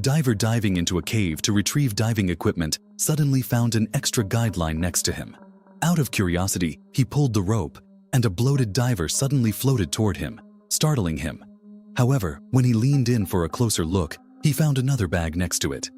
diver diving into a cave to retrieve diving equipment suddenly found an extra guideline next to him. Out of curiosity, he pulled the rope, and a bloated diver suddenly floated toward him, startling him. However, when he leaned in for a closer look, he found another bag next to it.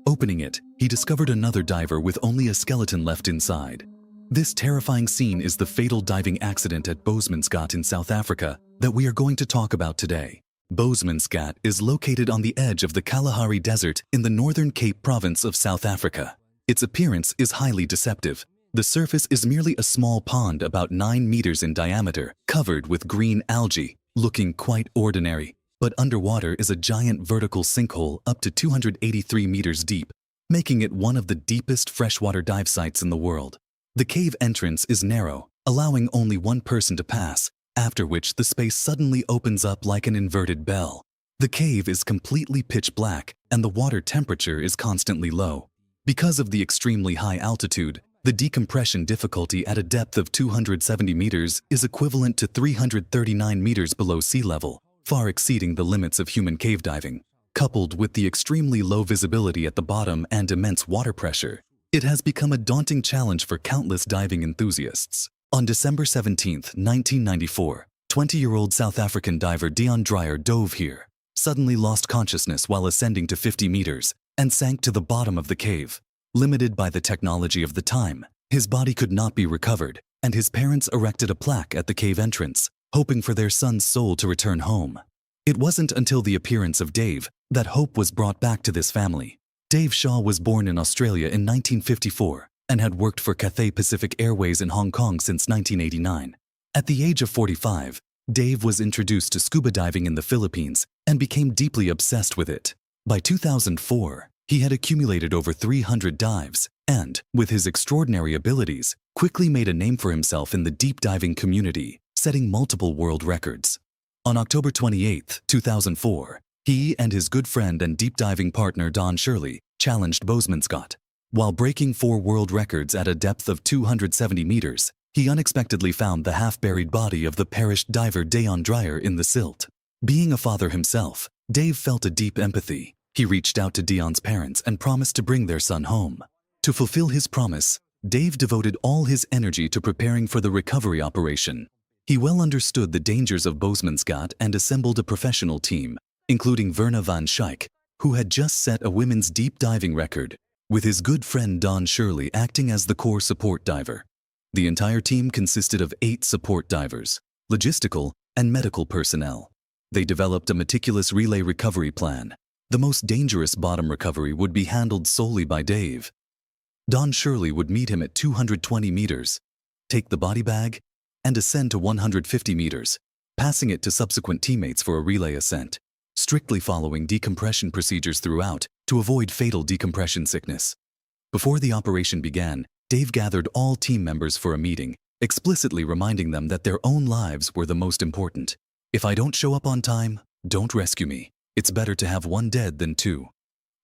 Opening it, he discovered another diver with only a skeleton left inside. This terrifying scene is the fatal diving accident at Boesmansgat in South Africa that we are going to talk about today. Boesmansgat is located on the edge of the Kalahari Desert in the northern Cape province of South Africa. Its appearance is highly deceptive. The surface is merely a small pond about 9 meters in diameter, covered with green algae, looking quite ordinary. But underwater is a giant vertical sinkhole up to 283 meters deep, making it one of the deepest freshwater dive sites in the world. The cave entrance is narrow, allowing only one person to pass, after which the space suddenly opens up like an inverted bell. The cave is completely pitch black, and the water temperature is constantly low. Because of the extremely high altitude, the decompression difficulty at a depth of 270 meters is equivalent to 339 meters below sea level, far exceeding the limits of human cave diving. Coupled with the extremely low visibility at the bottom and immense water pressure, it has become a daunting challenge for countless diving enthusiasts. On December 17, 1994, 20-year-old South African diver Deon Dreyer dove here, suddenly lost consciousness while ascending to 50 meters, and sank to the bottom of the cave. Limited by the technology of the time, his body could not be recovered, and his parents erected a plaque at the cave entrance, hoping for their son's soul to return home. It wasn't until the appearance of Dave that hope was brought back to this family. Dave Shaw was born in Australia in 1954 and had worked for Cathay Pacific Airways in Hong Kong since 1989. At the age of 45, Dave was introduced to scuba diving in the Philippines and became deeply obsessed with it. By 2004, he had accumulated over 300 dives and, with his extraordinary abilities, quickly made a name for himself in the deep diving community, setting multiple world records. On October 28, 2004, he and his good friend and deep diving partner Don Shirley challenged Boesmansgat. While breaking 4 world records at a depth of 270 meters, he unexpectedly found the half-buried body of the perished diver Deon Dreyer in the silt. Being a father himself, Dave felt a deep empathy. He reached out to Deon's parents and promised to bring their son home. To fulfill his promise, Dave devoted all his energy to preparing for the recovery operation. He well understood the dangers of Boesmansgat and assembled a professional team, including Verna van Schaik, who had just set a women's deep diving record, with his good friend Don Shirley acting as the core support diver. The entire team consisted of 8 support divers, logistical and medical personnel. They developed a meticulous relay recovery plan. The most dangerous bottom recovery would be handled solely by Dave. Don Shirley would meet him at 220 meters, take the body bag, and ascend to 150 meters, passing it to subsequent teammates for a relay ascent, strictly following decompression procedures throughout to avoid fatal decompression sickness. Before the operation began, Dave gathered all team members for a meeting, explicitly reminding them that their own lives were the most important. If I don't show up on time, don't rescue me. It's better to have 1 dead than 2.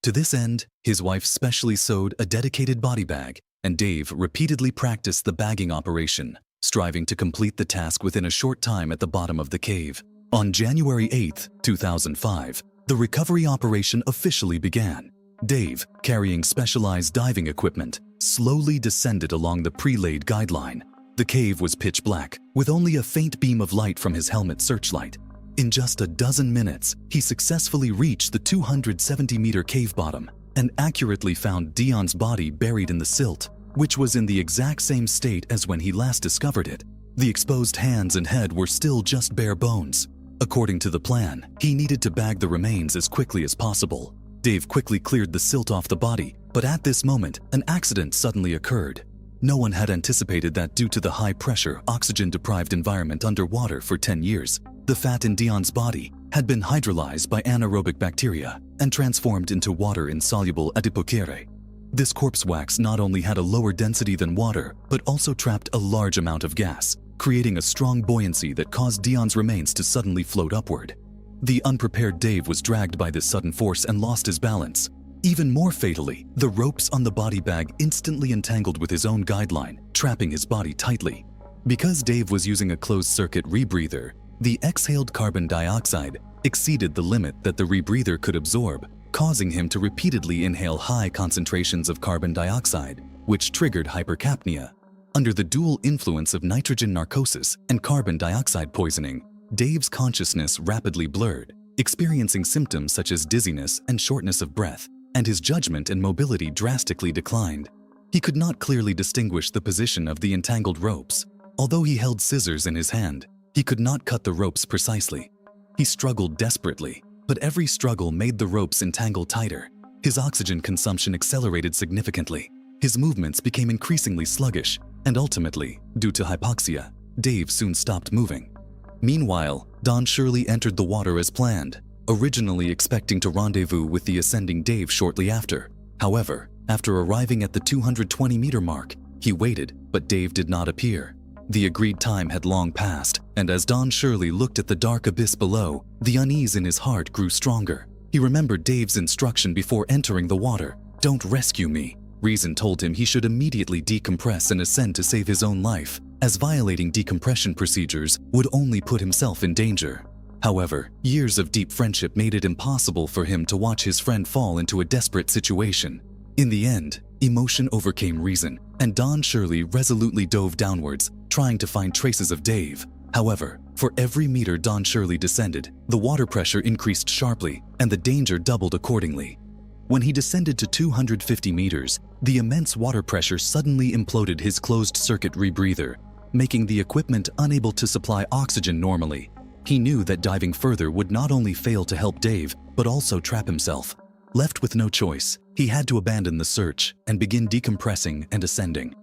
To this end, his wife specially sewed a dedicated body bag, and Dave repeatedly practiced the bagging operation, striving to complete the task within a short time at the bottom of the cave. On January 8, 2005, the recovery operation officially began. Dave, carrying specialized diving equipment, slowly descended along the pre-laid guideline. The cave was pitch black, with only a faint beam of light from his helmet searchlight. In just a dozen minutes, he successfully reached the 270-meter cave bottom and accurately found Deon's body buried in the silt, which was in the exact same state as when he last discovered it. The exposed hands and head were still just bare bones. According to the plan, he needed to bag the remains as quickly as possible. Dave quickly cleared the silt off the body, but at this moment, an accident suddenly occurred. No one had anticipated that due to the high-pressure, oxygen-deprived environment underwater for 10 years, the fat in Deon's body had been hydrolyzed by anaerobic bacteria and transformed into water-insoluble adipocere. This corpse wax not only had a lower density than water, but also trapped a large amount of gas, creating a strong buoyancy that caused Deon's remains to suddenly float upward. The unprepared Dave was dragged by this sudden force and lost his balance. Even more fatally, the ropes on the body bag instantly entangled with his own guideline, trapping his body tightly. Because Dave was using a closed-circuit rebreather, the exhaled carbon dioxide exceeded the limit that the rebreather could absorb, causing him to repeatedly inhale high concentrations of carbon dioxide, which triggered hypercapnia. Under the dual influence of nitrogen narcosis and carbon dioxide poisoning, Dave's consciousness rapidly blurred, experiencing symptoms such as dizziness and shortness of breath, and his judgment and mobility drastically declined. He could not clearly distinguish the position of the entangled ropes. Although he held scissors in his hand, he could not cut the ropes precisely. He struggled desperately, but every struggle made the ropes entangle tighter. His oxygen consumption accelerated significantly. His movements became increasingly sluggish, and ultimately, due to hypoxia, Dave soon stopped moving. Meanwhile, Don Shirley entered the water as planned, originally expecting to rendezvous with the ascending Dave shortly after. However, after arriving at the 220-meter mark, he waited, but Dave did not appear. The agreed time had long passed, and as Don Shirley looked at the dark abyss below, the unease in his heart grew stronger. He remembered Dave's instruction before entering the water: "Don't rescue me." Reason told him he should immediately decompress and ascend to save his own life, as violating decompression procedures would only put himself in danger. However, years of deep friendship made it impossible for him to watch his friend fall into a desperate situation. In the end, emotion overcame reason, and Don Shirley resolutely dove downwards, trying to find traces of Dave. However, for every meter Don Shirley descended, the water pressure increased sharply, and the danger doubled accordingly. When he descended to 250 meters, the immense water pressure suddenly imploded his closed-circuit rebreather, making the equipment unable to supply oxygen normally. He knew that diving further would not only fail to help Dave, but also trap himself. Left with no choice, he had to abandon the search and begin decompressing and ascending.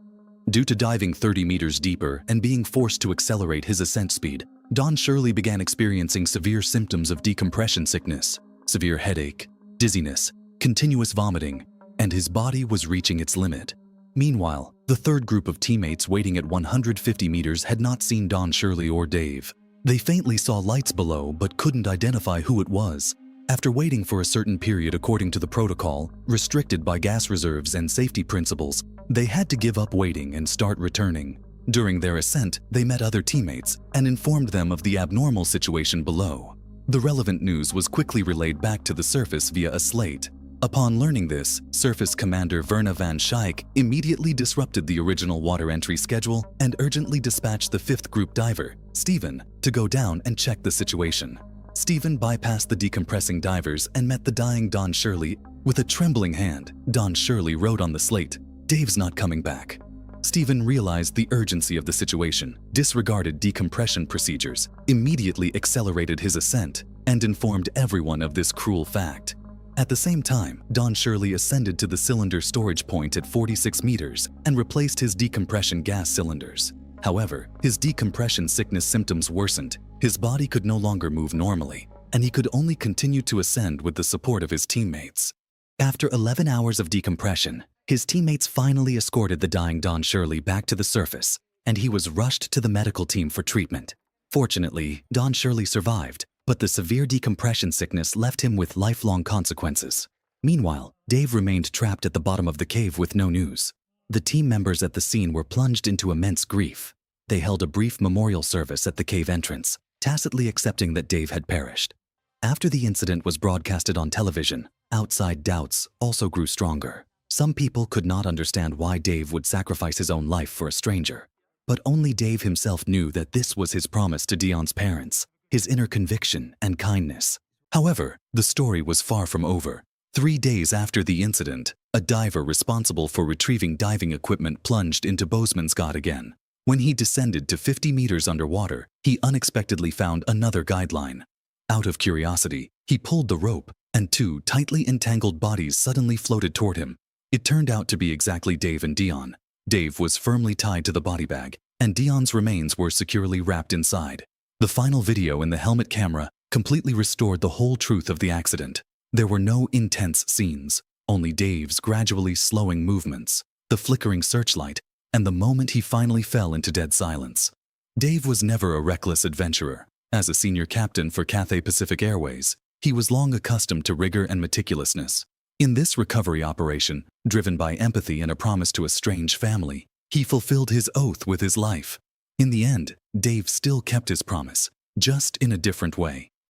Due to diving 30 meters deeper and being forced to accelerate his ascent speed, Don Shirley began experiencing severe symptoms of decompression sickness, severe headache, dizziness, continuous vomiting, and his body was reaching its limit. Meanwhile, the third group of teammates waiting at 150 meters had not seen Don Shirley or Dave. They faintly saw lights below but couldn't identify who it was. After waiting for a certain period according to the protocol, restricted by gas reserves and safety principles, they had to give up waiting and start returning. During their ascent, they met other teammates and informed them of the abnormal situation below. The relevant news was quickly relayed back to the surface via a slate. Upon learning this, Surface Commander Verna van Schaik immediately disrupted the original water entry schedule and urgently dispatched the fifth group diver, Steven, to go down and check the situation. Steven bypassed the decompressing divers and met the dying Don Shirley. With a trembling hand, Don Shirley wrote on the slate, "Dave's not coming back." Steven realized the urgency of the situation, disregarded decompression procedures, immediately accelerated his ascent, and informed everyone of this cruel fact. At the same time, Don Shirley ascended to the cylinder storage point at 46 meters and replaced his decompression gas cylinders. However, his decompression sickness symptoms worsened, his body could no longer move normally, and he could only continue to ascend with the support of his teammates. After 11 hours of decompression, his teammates finally escorted the dying Don Shirley back to the surface, and he was rushed to the medical team for treatment. Fortunately, Don Shirley survived, but the severe decompression sickness left him with lifelong consequences. Meanwhile, Dave remained trapped at the bottom of the cave with no news. The team members at the scene were plunged into immense grief. They held a brief memorial service at the cave entrance, tacitly accepting that Dave had perished. After the incident was broadcasted on television, outside doubts also grew stronger. Some people could not understand why Dave would sacrifice his own life for a stranger. But only Dave himself knew that this was his promise to Dion's parents, his inner conviction and kindness. However, the story was far from over. 3 days after the incident, a diver responsible for retrieving diving equipment plunged into Boesmansgat again. When he descended to 50 meters underwater, he unexpectedly found another guideline. Out of curiosity, he pulled the rope, and 2 tightly entangled bodies suddenly floated toward him. It turned out to be exactly Dave and Dion. Dave was firmly tied to the body bag, and Dion's remains were securely wrapped inside. The final video in the helmet camera completely restored the whole truth of the accident. There were no intense scenes, only Dave's gradually slowing movements, the flickering searchlight, and the moment he finally fell into dead silence. Dave was never a reckless adventurer. As a senior captain for Cathay Pacific Airways, he was long accustomed to rigor and meticulousness. In this recovery operation, driven by empathy and a promise to a strange family, he fulfilled his oath with his life. In the end, Dave still kept his promise, just in a different way.